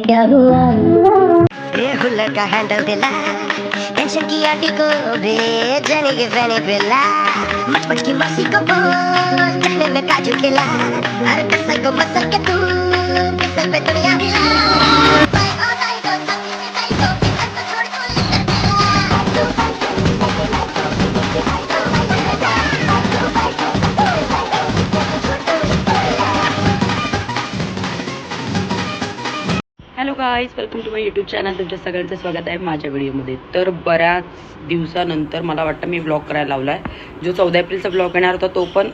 क्या हुआ हुलर का हैंडल दिला टेंशन की आटी को भेजने के फैने पिला मटपट की मस्ती को बोल चखने में काजू खिला हर कसर को मसल के तू किसल पे दुनिया हिला hello guys, welcome to my YouTube channel. तुमच्या सगळ्यांचं स्वागत आहे माझ्या व्हिडिओमध्ये. तर बऱ्याच दिवसानंतर मला वाटतं मी ब्लॉग करायला लावला आहे. जो 14 एप्रिलचा ब्लॉग येणार होता तो पण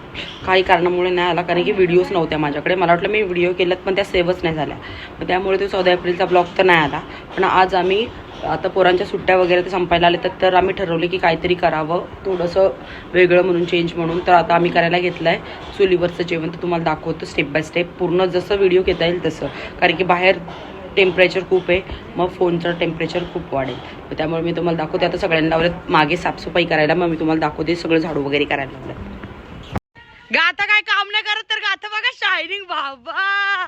काही कारणामुळे नाही आला, कारण की व्हिडिओज नव्हत्या माझ्याकडे. मला वाटलं मी व्हिडिओ केल्यात पण त्या सेव्हच नाही झाल्या, मग त्यामुळे तो 14 एप्रिलचा ब्लॉग तर नाही आला. पण आज आम्ही आता पोरांच्या सुट्ट्या वगैरे ते संपायला आले तर आम्ही ठरवले की काहीतरी करावं थोडंसं वेगळं म्हणून, चेंज म्हणून. तर आता आम्ही करायला घेतलं आहे चुलीवरचं जेवण. तर तुम्हाला दाखवतो स्टेप बाय स्टेप, पूर्ण जसं व्हिडिओ घेता येईल तसं, कारण की बाहेर टेम्परेचर खूप आहे, मग फोनचं टेम्परेचर खूप वाढेल. तर त्यामुळे मी तुम्हाला दाखवते. आता सगळ्यांना लावलं मागे साफसफाई करायला, मग मी तुम्हाला दाखवते सगळं झाडू वगैरे करायला लावलं. गाता काय काम नाही करत तर गाता बघा शायनिंग बाबा.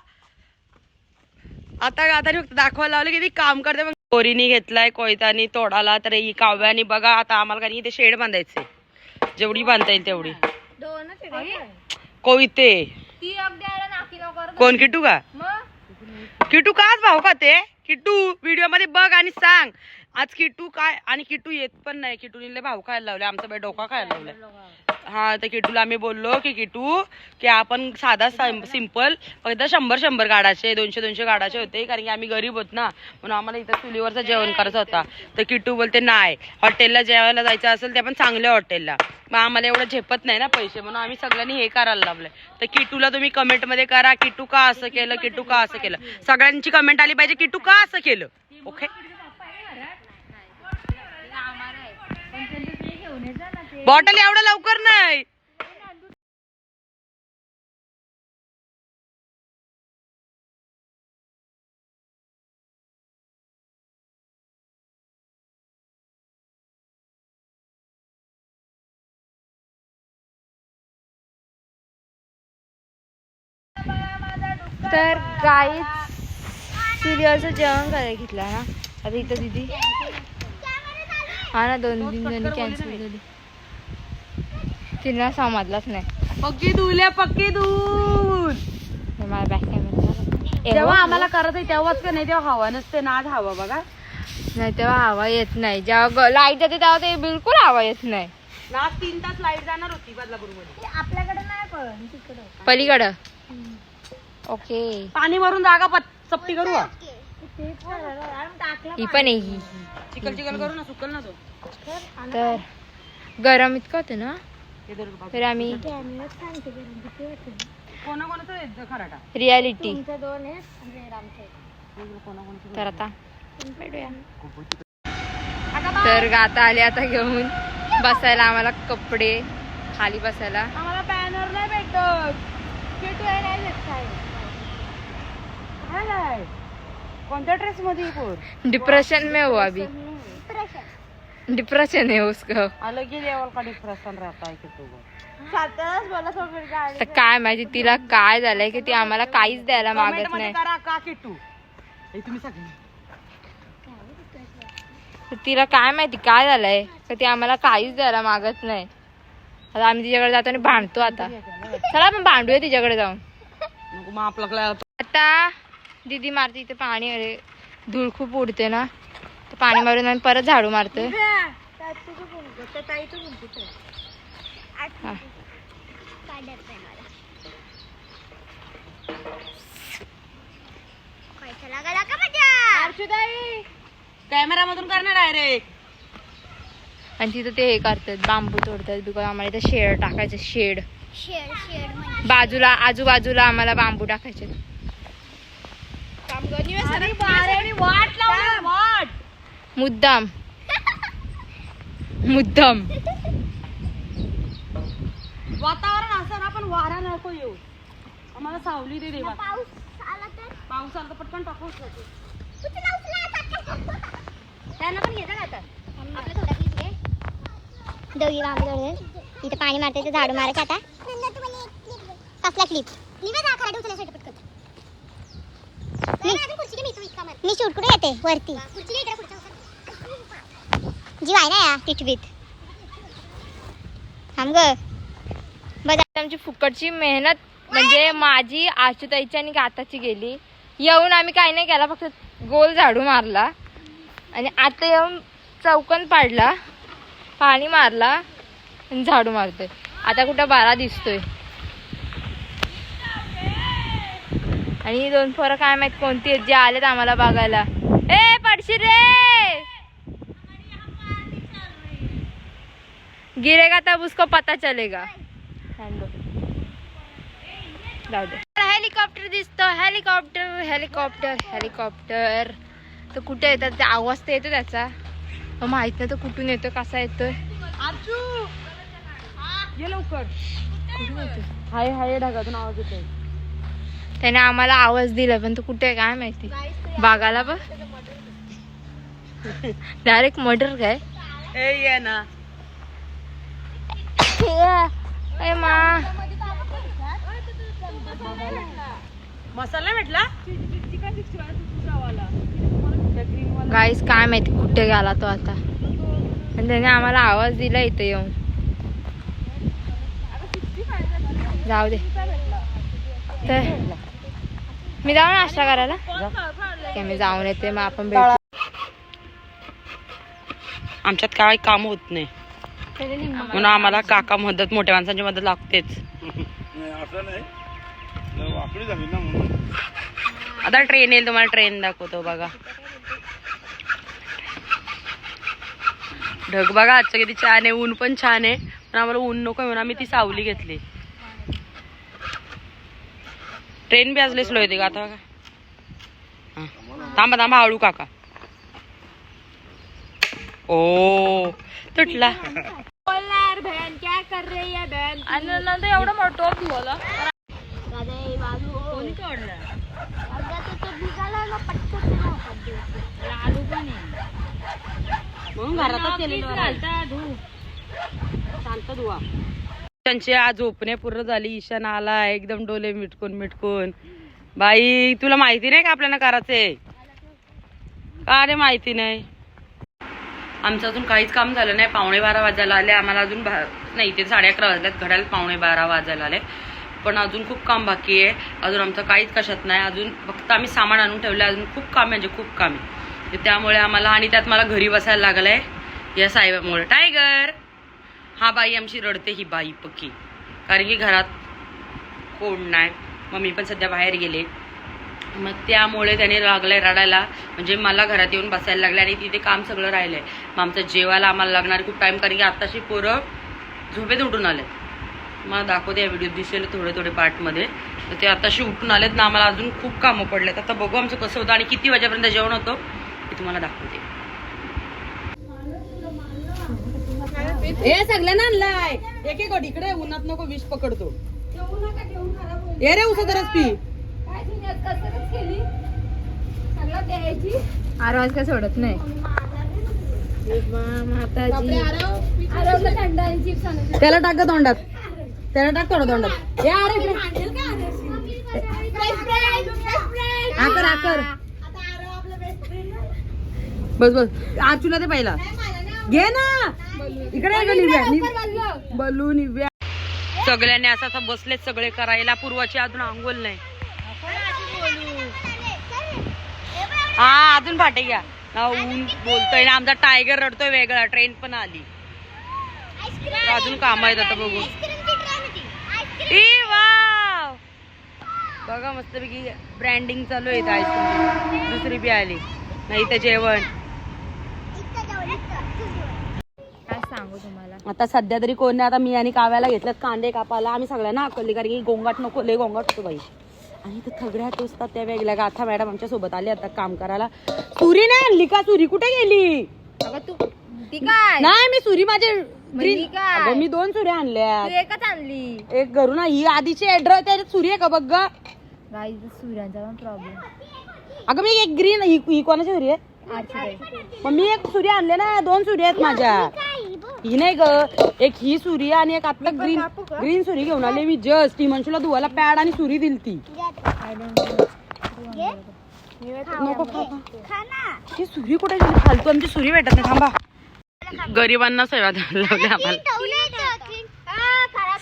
आता गाताने फक्त दाखवायला लावलं किती काम करते. मग पोरीनी घेतलाय कोयतानी तोडाला, तर ही काव्यानी बघा आता आम्हाला काही ते शेड बांधायचे, जेवढी बांधता येईल तेवढी. कोयते कोण किटू का? किटू काच भाऊ का ते? किटू व्हिडिओ मध्ये बघ आणि सांग. आज किटू काय, आणि किटू येत पण नाही. किटूने भाऊ खायला लावले, आमचा बाई डोका खायला लावलाय. हा, तर किटूला आम्ही बोललो की किटू की आपण साधा सिंपल फक्त 100 गाडाचे 200 गाडाचे होते, कारण की आम्ही गरीब होत ना, म्हणून आम्हाला इथं चुलीवरचं जेवण करायचं होता. तर किटू बोलते नाही, हॉटेलला जेवायला जायचं असेल ते पण चांगल्या हॉटेलला, मग आम्हाला एवढं झेपत नाही ना पैसे, म्हणून आम्ही सगळ्यांनी हे करायला लावलंय. तर किटूला तुम्ही कमेंट मध्ये करा किटू का असं केलं, किटू का असं केलं. सगळ्यांची कमेंट आली पाहिजे किटू का असं केलं. ओके, बॉटल एवढं लवकर नाही. तर गाईच चुलीवरचं जेवण करायला घेतलं ना. आता इथं दिदी हा ना 2-3 जणी कॅन्सल झाली, तिला समजलंच नाही. पक्की धुल्या पक्की धूल. मला बॅक कॅमेरा जेव्हा आम्हाला करत आहे तेव्हाच का नाही, तेव्हा हवा नसते ना. आज हवा बघा नाही, तेव्हा हवा येत नाही. जेव्हा लाईट जाते तेव्हा ते बिलकुल हवा येत नाही. ना 3 तास लाईट जाणार होती बदलापूर मध्ये. आपल्याकडे नाही पण तिकडं पलीकडं. ओके, पाणी भरून जागा चपटी करू. ही पण आहे ही. चिकल करू ना, सुकल ना तो. तर गरम इतकं होतं ना, तर आम्ही कोणाकोणाचं खराटा रियालिटी. तर आता भेटूया. तर गाता आले आता घेऊन बसायला आम्हाला कपडे, खाली बसायला. आम्हाला बॅनर नाही भेटत. कोणत्या ड्रेस मध्ये डिप्रेशन में हो अभी, डिप्रेशन है उसको. अलग ही लेवल का डिप्रेशन रहता है किटू को. तर काय माहिती तिला काय झालंय की ती आम्हाला काहीच द्यायला मागत नाही. का किटू तुम्ही सगळे, तर तिला काय माहिती काय झालंय तर ती आम्हाला काहीच द्यायला मागत नाही. आता आम्ही तिच्याकडे जातो आणि भांडतो. आता चला आपण भांडूया तिच्याकडे जाऊन. मग आपल्याला आता दीदी मारते इथे पाणी. अरे धूळ खूप उडते ना, तर पाणी मारून आम्ही परत झाडू मारतोय. कॅमेरा मधून करणार डायरेक्ट. आणि तिथं ते हे करतात, बांबू तोडतात. बिकॉज आम्हाला इथं शेड टाकायचं. शेड बाजूला, आजूबाजूला आम्हाला बांबू टाकायचे. मुद्दाम मुद्दाम वातावरण असं ना, पण वारा नको येऊ. आम्हाला सावली दे देवा. पाऊस आला तर पटकन टाकूच त्यांना पण घेता का? आपलं थोडा प्लीज घे. दौरी बांबू इथं पाणी मारते, इथं झाडू मारायचं. आता कसला क्लिप निवे दाखवा ठेवल्यासाठी पटकन. नाही खुर्ची घे, मी इथं इतका मी शूट कुठे येते वरती जीव आहे ना या टिटवीत थांब ग बघ आमची फुकटची मेहनत म्हणजे माझी आशुताईची आणि गाताची गेली. येऊन आम्ही काही नाही केला, फक्त गोल झाडू मारला आणि आता येऊन चौकन पाडला, पाणी मारला आणि झाडू मारतोय. आता कुठं बारा दिसतोय. आणि ही दोन पोरं काय माहित कोणती आहेत जे आलेत आम्हाला बघायला. ए पडशी रे गिरेगा तब उसको पता चलेगा. जाऊ दे. हेलिकॉप्टर दिसतो. हेलिकॉप्टर हेलिकॉप्टर हेलिकॉप्टर तर कुठे येतात ते आवाज तर येतो त्याचा, माहित नाही तो कुठून येतोय कसा येतोय. लवकर कुठून येतोय हाय हाय ढगातून आवाज येतोय. त्याने आम्हाला आवाज दिला पण तो कुठे आहे काय माहिती. बागाला बघ डायरेक्ट मर्डर काय. ये ना ए मा मसाला भेटला गाईस काय माहिती कुठे गेला तो आता. आणि त्याने आम्हाला आवाज दिला इथे येऊन. जाऊ दे तर मी जाऊ नाश्ता करायला. मी जाऊन येते मग आपण भेटू. आमच्यात काय काम होत नाही म्हणून आम्हाला काका मदत मोठ्या माणसांची मदत लागतेच. आता ट्रेन येईल तुम्हाला ट्रेन दाखवतो बघा. ढग बघा आजचं किती छान आहे. ऊन पण छान आहे पण आम्हाला ऊन नको म्हणून आम्ही ती सावली घेतली. ट्रेन बी आज लय स्लो येते का आता बघा. थांबा थांबा हळू काका. ओ तुटला. क्या कर रही है बहन. आणि एवढं मोठं बोला म्हणून घरातच केलेलं शांत धुवा. त्यांची आज झोपणे पूर्ण झाली. ईशान आला एकदम डोले मिटकून मिटकून. बाई तुला माहिती नाही का आपल्याला करायचंय का रे. माहिती नाही. आमचं अजून काहीच काम झालं नाही. 11:15 वाजायला आले आम्हाला. अजून नाही ते 11:30 वाजल्यात. घड्याला 11:15 वाजायला आले पण अजून खूप काम बाकी आहे. अजून आमचं काहीच कशात नाही. अजून फक्त आम्ही सामान आणून ठेवलं. अजून खूप काम म्हणजे खूप काम आहे. त्यामुळे आम्हाला आणि त्यात मला घरी बसायला लागलंय या साहेबामुळे. टायगर हा बाई आमची रडते ही बाई पक्की. कारण की घरात कोण नाही. मम्मी पण सध्या बाहेर गेले मग त्यामुळे त्याने लागलंय रडायला. म्हणजे मला घरात येऊन बसायला लागले आणि तिथे काम सगळं राहिलंय. मग आमचं जेवायला आम्हाला लागणार खूप टाइम. कारण की आत्ताशी पोरं झोपेत उठून आले. मला दाखवते या व्हिडिओ दिसेल थोडे थोडे पार्टमध्ये. तर ते आताशी उठून आलेत ना. आम्हाला अजून खूप कामं पडलेत. आता बघू आमचं कसं होतं आणि किती वाजेपर्यंत जेवण होतं ते तुम्हाला दाखवते. हे सगळ्यांना आणलाय एक एक गोट. इकडे उन्हात नको विष पकडतो. ये रे उसादरच पी. आवाज काय सोडत नाही. त्याला टाक ग तोंडात. त्याला टाक थोडं तोंडात. आकर आकर बस बस. आचूला ते पहिला घे ना. इकडे बलू निव्या. सगळ्यांनी असं असं बसलेत सगळे करायला. पूर्वाची अजून आंघोळ नाही. हा अजून फाटे घ्या. ऊन बोलतोय ना. आमचा टायगर रडतोय वेगळा. ट्रेन पण आली. अजून काम आहेत आता बघू. वाव बघा मस्तपैकी ब्रँडिंग चालू आहे आईस्क्रीम. दुसरी बी आली नाही तर जेवण. काय सांगू तुम्हाला. आता सध्या तरी कोण नाही. आता मी आणि काव्याला घेतलं कांदे कापायला. आम्ही सगळ्यांना आकलली कारण की गोंगाट नको लय गोंगाट होतो बाई. आणि ते थगड्या टोचतात त्या वेगळ्या. गाथा मॅडम आमच्या सोबत आली आता काम करायला. सुरी नाही आणली का. सुरी कुठे गेली. तू ती काय नाही मी सुरी माझे काय मी 2 सुऱ्या आणल्या. तू एकच आणली. एक घरून ही आधीची एड्र त्याच्यात सुरी आहे का बघ ग. गाईज सूर्यांचा पण प्रॉब्लेम. अगं मी एक ग्रीन ही कोणाची सुरी आहे. मग मी एक सुरी आणले ना. 2 सुरी आहेत माझ्या. ही नाही ग. एक ही सुरी आणि एक आता ग्रीन सुरी घेऊन आले मी जस्ट. ती मनशूला धुवायला पॅड आणि सुरी दिली ती. नको ही सुरी कुठे गेली? फालतू आमची सुरी भेटत नाही. थांबा, गरिबांना सेवा द्यायला लावली आम्हाला.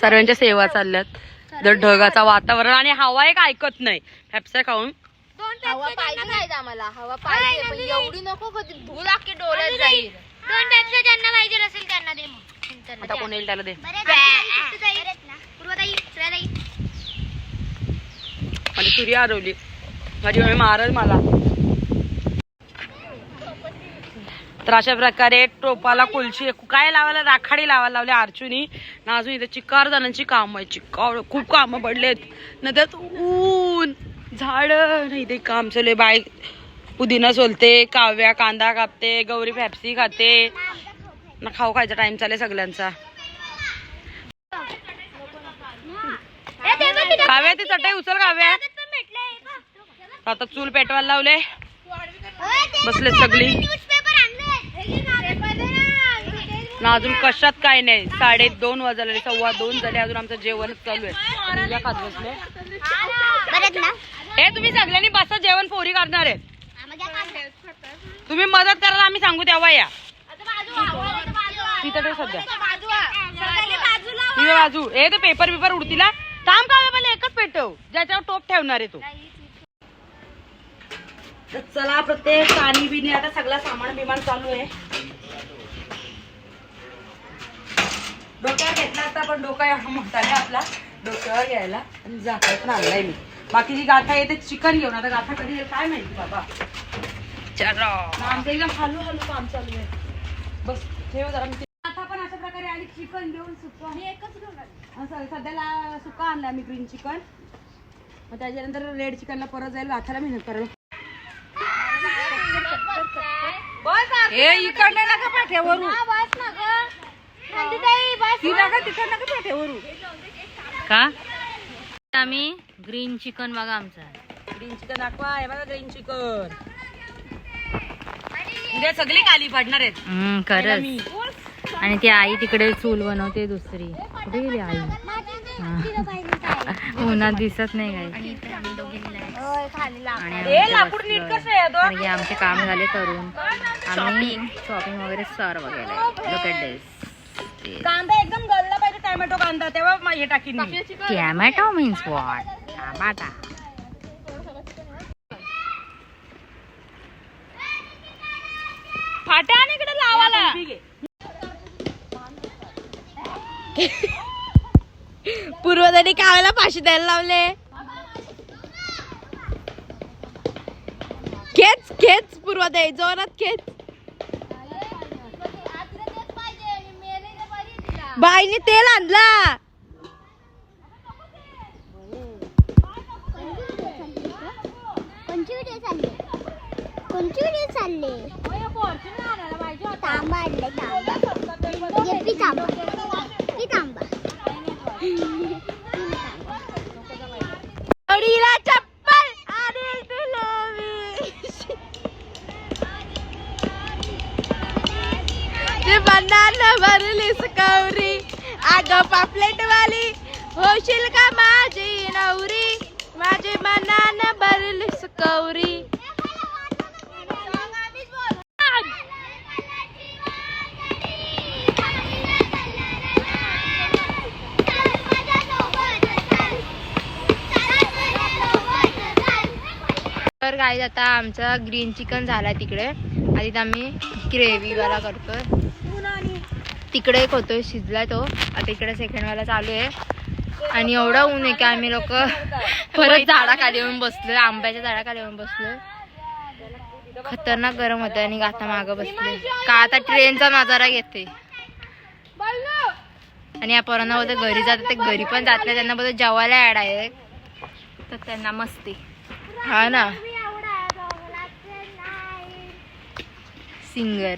सर्वांच्या सेवा चालल्यात. जर ढगाचं वातावरण आणि हवा एक ऐकत नाही. फॅप्सा खाऊन हवा पाहिजे नाही आम्हाला, हवा पाहिजे पण एवढी नको कधी धूळ अख्खी डोळ्यात जाईल. दोन टाइपचं ज्यांना पाहिजे असेल त्यांना दे मग. आता कोण येईल त्याला दे. आणि सूर्य हरवली माझी मम्मी मारल मला. तर अशा प्रकारे टोपाला कोलशी काय लावायला, राखाडी लावायला लावली अर्चूनी ना. अजून इथे चिकार जणांची काम आहे. चिकार खूप कामं पडलेत ना. त्यात ऊन झाड नाही ते काम चालू. बाय पुदिना सोलते, काव्या कांदा कापते, गौरी फॅप्सी खाते ना. खायचा टाइम चालेल सगळ्यांचा. काव्या ती चटई उचल काव्या. आता चूल पेटवायला लावले. बसलेत सगळी ना. अजून कशात काय नाही. 2:30 वाजले, 2:15 झाले. अजून आमचं जेवणच चालू आहे. उद्या खात बसले. हे तुम्ही सगळ्यांनी बसा, जेवण पोरी करणार आहे. तुम्ही मदत करायला आम्ही सांगू तेव्हा या. तिथे सध्या बाजू हे ते पेपर उडतीला. थांब का मला एकच पेटव ज्याच्यावर टोप ठेवणार आहे तो. चला प्रत्येक पाणी बिणी आता सगळं सामान बिमान चालू आहे. डोक्यावर घेतला असता पण डोका मोठा आहे आपला डोक्यावर घ्यायला. आणि जातात ना आणलाय मी. बाकीची गाथा येते चिकन घेऊन. आता गाथा कधी येईल काय माहिती बाबा. चलो आमचं एकदम हलू काम चालू आहे. बस ठेव जरा. गाथा पण अशा प्रकारे आणि चिकन घेऊन सुका. मी एकच घेऊन सध्याला सुका आणला मी ग्रीन चिकन. मग त्याच्यानंतर रेड चिकनला परत जाईल गाथाला मेहनत करायला. हे इकडे नका पाठ्यावरून का. आम्ही ग्रीन चिकन बघा आमचा. ग्रीन चिकन दाखवा. हे बघा ग्रीन चिकन. उद्या सगळी काली पाडणार आहेत खरंच. आणि ती आई तिकडे चूल बनवते दुसरी. कुठे गेली आई? उन्हात दिसत नाही काही. आणि आमचे काम झाले करून आम्ही शॉपिंग वगैरे सर्व केलंय. कांदा एकदम गळला पाहिजे. टोमॅटो कांदा तेव्हा हे टाकीन. Tomato means what? टमाटा. फाट्या आणि इकडे लावाला. पूर्वजांनी कावायला फाशी द्यायला लावले. खेच पूर्वजाई जोरात खेच. बाईने तेल आणला. कोणची व्हिडिओ चालले? तांबा आणले. तांबा चप्पल बनाना भरली सकवरी. आग पापलेट वाली होशील का माझी नवरी. माझी बनाना भरली सकवरी. तर काय आता आमचा ग्रीन चिकन झाला तिकडे. आधी आम्ही ग्रेव्ही वाला करतोय. तिकडे एक होतोय शिजलाय तो. आता इकडे सेकंड वाला चालू आहे. आणि एवढा ऊन आहे की आम्ही लोक परत झाडाखाली येऊन बसलोय. आंब्याच्या झाडाखाली येऊन बसलोय. खतरनाक गरम होत. आणि गाथा मागं बसलोय का आता ट्रेनचा नजारा घेते. आणि या पोरांना बोलते घरी जातात. ते घरी पण जात नाही. त्यांना बोलते जेवायला ऍड आहे तर त्यांना मस्ती. हा ना सिंगर.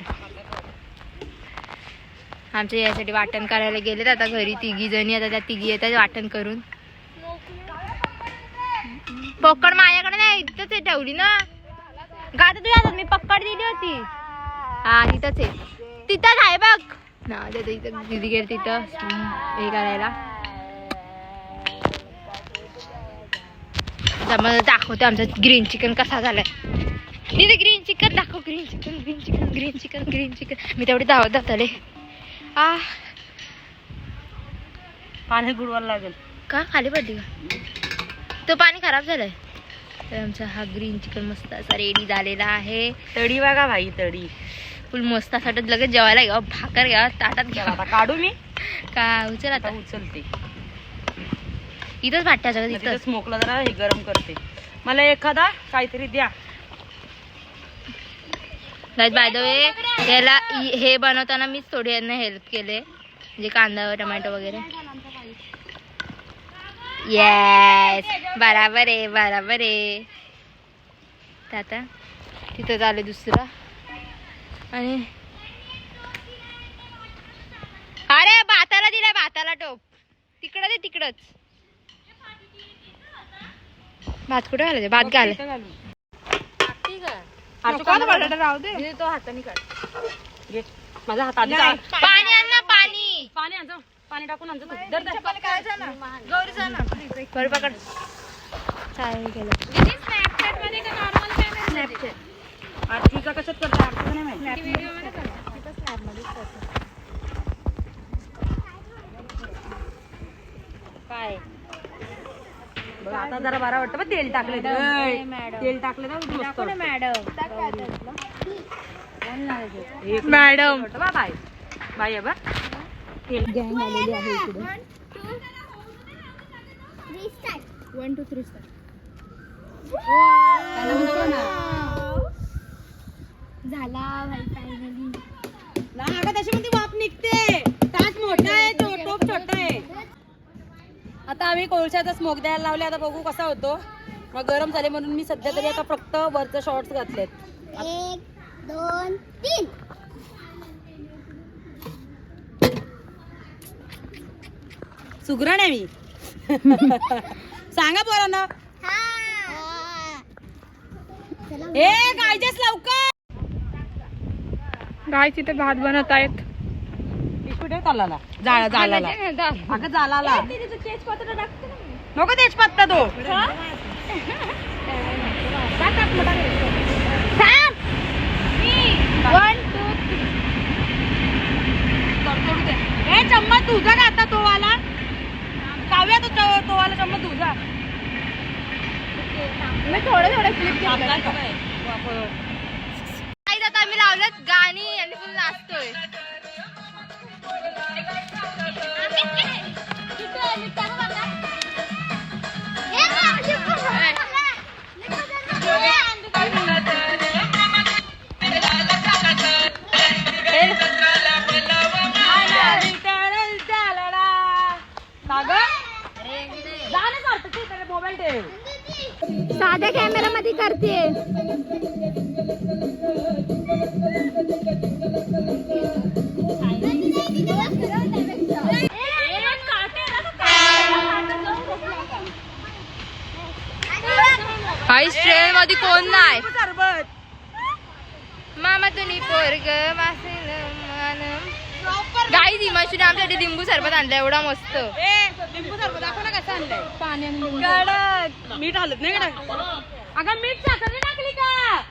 आमच्या यासाठी वाटण करायला गेलेत. आता घरी 3 जणी. आता त्या 3 येतात वाटण करून. पकड माझ्याकडे नाही. इथंच आहे ठेवली ना गाता तुझ्या हातात. मी पकड दिली होती. हा तिथंच आहे. तिथंच आहे बघ ना. तिथं दिदी गेली तिथं हे करायला. आता मला दाखवते आमचा ग्रीन चिकन कसा झालाय. तिथे ग्रीन चिकन दाखव. Green chicken green chicken green chicken green chicken. मी तेवढी धावत जातले. पाणी बुडवायला लागेल का खाली पडली का? तो पाणी खराब झालंय. तर आमचा हा ग्रीन चिकन मस्त असा रेडी झालेला आहे. तडी बघा भाई, तडी फुल मस्त असा लगेच जेवायला घ्या. भाकर घ्या ताटात घ्या. आता काढू मी का उचल आता. उचलते इथंच भाट्या सगळं इथं. स्मोकला जरा हे गरम करते. मला एखादा काहीतरी द्या. बाय द वे याला हे बनवताना मीच थोडी यांना हेल्प केले, म्हणजे कांदा टोमॅटो वगैरे. येस बराबर आहे बराबर आहे. तर आता तिथं झालं दुसरा. आणि अरे भाताला दिलाय, भाताला टोप तिकडं दे. तिकडच भात कुठे घालायचे? भात घाल. तो हाताने काढ. माझा हात आधी पाणी आण ना, पाणी पाणी आणतो. पाणी टाकून आणतो. बरं पकड. काय केलं आरतीचा कशात करतो? आरतीचा नाही माहिती. काय बघ आता जरा बरा वाटतं. बघ तेल टाकले, तेल टाकले ना मस्त वाटतं. मॅडम बाय बाय बा. तेल गँग आलेली आहे इकडे. 1 2 3 स्टार्ट. झाला भाई फायनली. ना अगं त्याच्यामध्ये वाफ निघते. ताट मोठा आहे, टोप छोटा आहे. आता आम्ही कोळशाचा स्मोक द्यायला लावले. आता बघू कसा होतो. मग गरम झाले म्हणून मी सध्या तरी आता फक्त वरचं शॉर्ट्स घातलेत. 1 2 3. सुगरण आहे मी. सांगा पोरांना. ए गायजेस लवकर. गाय तिथे भात बनवत आहेत. जाळाला अगं जाळाला नको तेजपत्ता तो. ए चम्मच तुझा का आता तो वाला काव्या तो वाला चम्मच तुझा. मी थोडे क्लिप आता आम्ही लावलेत गाणी आणि फुल नाचतोय. मोबाईल ठेव. साध्या कॅमेरा मध्ये करते. हाय ट्रेन मध्ये कोण नाही. मामा तुम्ही पोरग गाई दिमाशी आमच्यासाठी लिंबू सरबत आणलं एवढा मस्त. लिंबू सरबत दाखव ना कसं आणलंय. पाणी मीठ हलत नाही कडक. अगं मीठ साखर नाही टाकली का?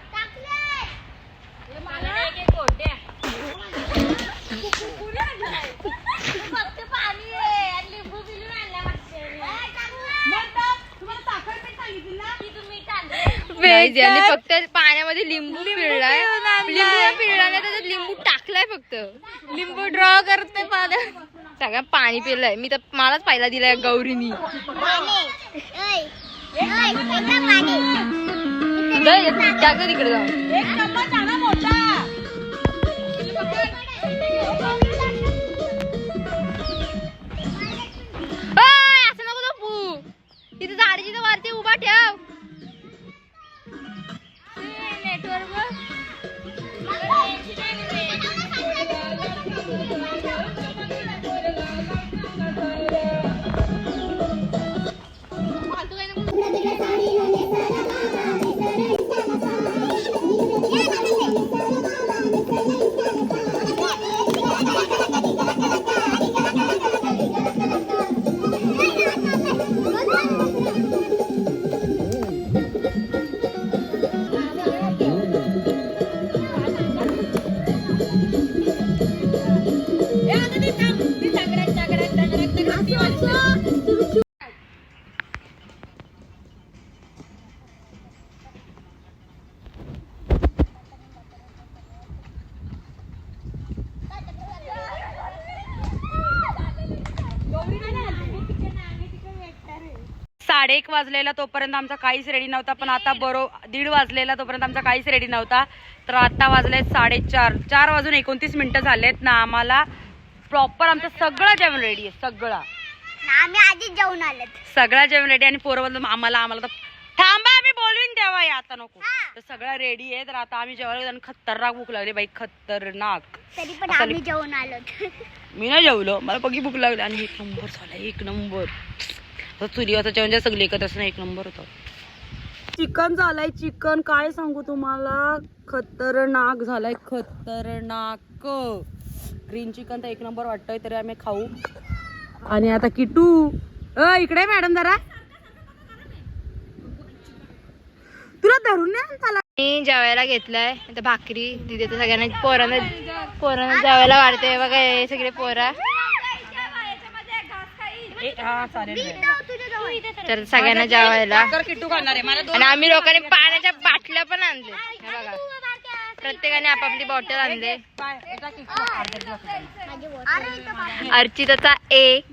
यांनी फक्त पाण्यामध्ये लिंबू पिळलाय. लिंबू पिळला नाही, त्याच्यात लिंबू टाकलाय फक्त. लिंबू ड्रॉ करते पाण्यात. सगळं पाणी पिलंय मी तर. मलाच पहिला दिलाय गौरीनी. टाकलं तिकडे जाऊन. एक चम्मच आणा मोठा. असं नको झोपू. तिथे झाडीची तर वरती उभा ठेव. Network Yeah. 1:30 वाजलेला तोपर्यंत आमचा काहीच रेडी नव्हता, पण आता 1:30 वाजलेला तोपर्यंत आमचा काहीच रेडी नव्हता. तर आता वाजले 4:30, 4 वाजून 29 मिनिटं झालेत ना. आम्हाला प्रॉपर आमचं सगळं जेवण रेडी आहे, सगळं. आम्ही आधीच जेवण आलेत. सगळं जेवण रेडी आणि पोरं आम्हाला तर थांबा आम्ही बोलून द्यावा आता नको. तर सगळं रेडी आहे. तर आता आम्ही जेवायला खतरनाक भूक लागली बाई, खतरनाक. तरी पण आम्ही जेवण आलो. मी नाही जेवलो, मला बघी भूक लागली आणि 1 नंबर झाला, 1 नंबर. चुलीवरचं जेवण सगळी एकत्र असं 1 नंबर होतं. चिकन झालंय, चिकन काय सांगू तुम्हाला, खतरनाक झालाय, खतरनाक. ग्रीन चिकन तर 1 नंबर वाटतंय, तरी आम्ही खाऊ. आणि आता किटू इकडे मॅडम जरा तुला धरून नाही. मी जेवायला घेतलाय आता भाकरी तिथे तर सगळ्यांना पोरांना जेवायला वाढते बघा हे सगळे पोरा. तर सगळ्यांना जेवायला आणि आम्ही लोकांनी पाण्याच्या बाटल्या पण आणले बघा, प्रत्येकाने आपापली बॉटल आणले. अर्चिताचा एक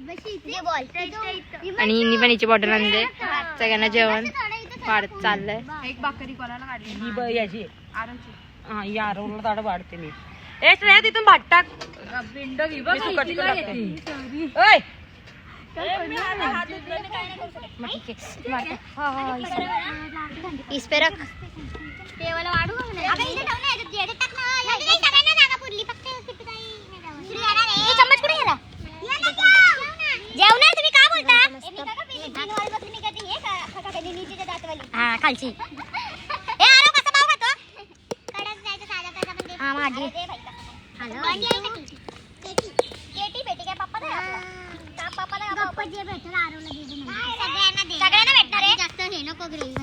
आणि हिनी पण हिची बॉटल आणले. सगळ्यांना जेवण वाढत चाललंय. एक भाकरी कोणाला काढली याची यारोला ताट वाढते मी. ए श्रेया तिथून भात टाक. इस पे रख. जेवणार तुम्ही का बोलता खालची हा माझी भेटी काय पप्पा सगळ्यांना भेटणार आहे. जास्त हे नको ग्रेव्ही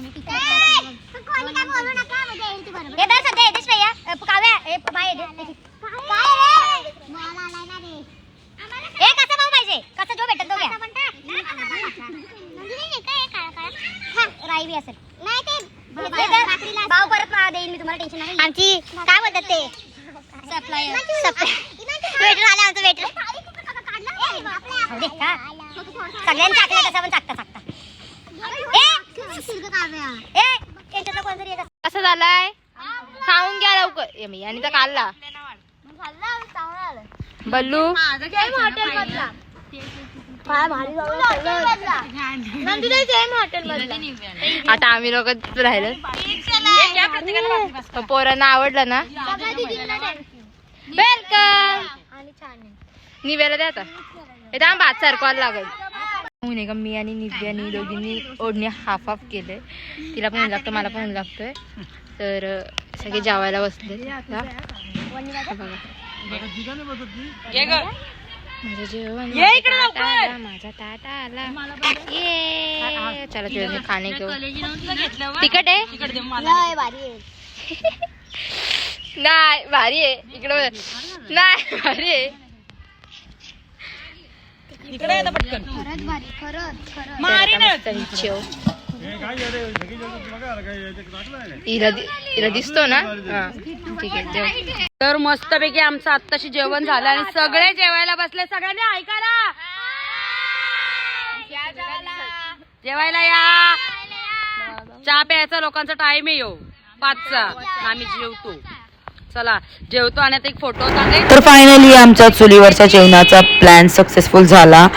राईवी असेल नाही ते भाव परत देईन मी तुम्हाला, टेन्शन नाही. आमची काय बोलतात ते सप्लायर वेटर आले आमचं वेटर सगळ्यांनी टाकलं तसं पण टाकता असं झालाय. खाऊन घ्या लवकर आणि तर काढला बल्लू आता आम्ही लोक राहिलो. पोरांना आवडलं ना, वेलकम. निव्याला द्या आता इथं भात सरकवायला लागल. का मी आणि निव्यानी दोघींनी ओढणी हाफ हाफ केले. तिला पण ऊन लागतं, मला पण ऊन लागतोय. तर सगळे जेवायला बसले. माझं जेवण माझा ताट आला. ये चला जेवण खाणे घेऊ. तिकट आहे नाही भारी आहे इकडं नाही भारी आहे इला दिसतो ना. ठीक आहे. तर मस्तपैकी आमचं आत्ताशी जेवण झालं आणि सगळे जेवायला बसले. सगळ्यांनी ऐकायला जेवायला या. चहा प्यायचा लोकांचा टाइम आहे 5चा. आम्ही जेवतो. चला जेवतो आणि आता एक फोटो. तर फायनली आमचा चुलीवरच्या जेवणाचा प्लॅन सक्सेसफुल झाला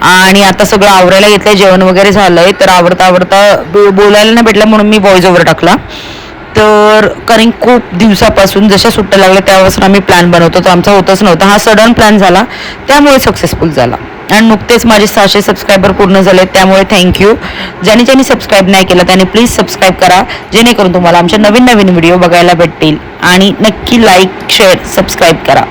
आणि आता सगळं आवरायला घेतलंय. जेवण वगैरे झालंय. तर आवडता बोलायला नाही भेटलं म्हणून मी व्हॉइस ओव्हर टाकला. तर कारण खूप दिवसापासून जशा सुट्ट्या लागल्या त्यापासून आम्ही प्लॅन बनवतो, तो आमचा होतच नव्हता. हा सडन प्लॅन झाला त्यामुळे सक्सेसफुल झाला. आणि नुकतेच माझे 600 सबस्क्रायबर पूर्ण झाले, त्यामुळे थँक्यू. ज्यांनी सबस्क्राईब नाही केलं त्याने प्लीज सबस्क्राईब करा, जेणेकरून तुम्हाला आमच्या नवीन व्हिडिओ बघायला भेटतील. आणि नक्की लाईक शेअर सबस्क्राईब करा.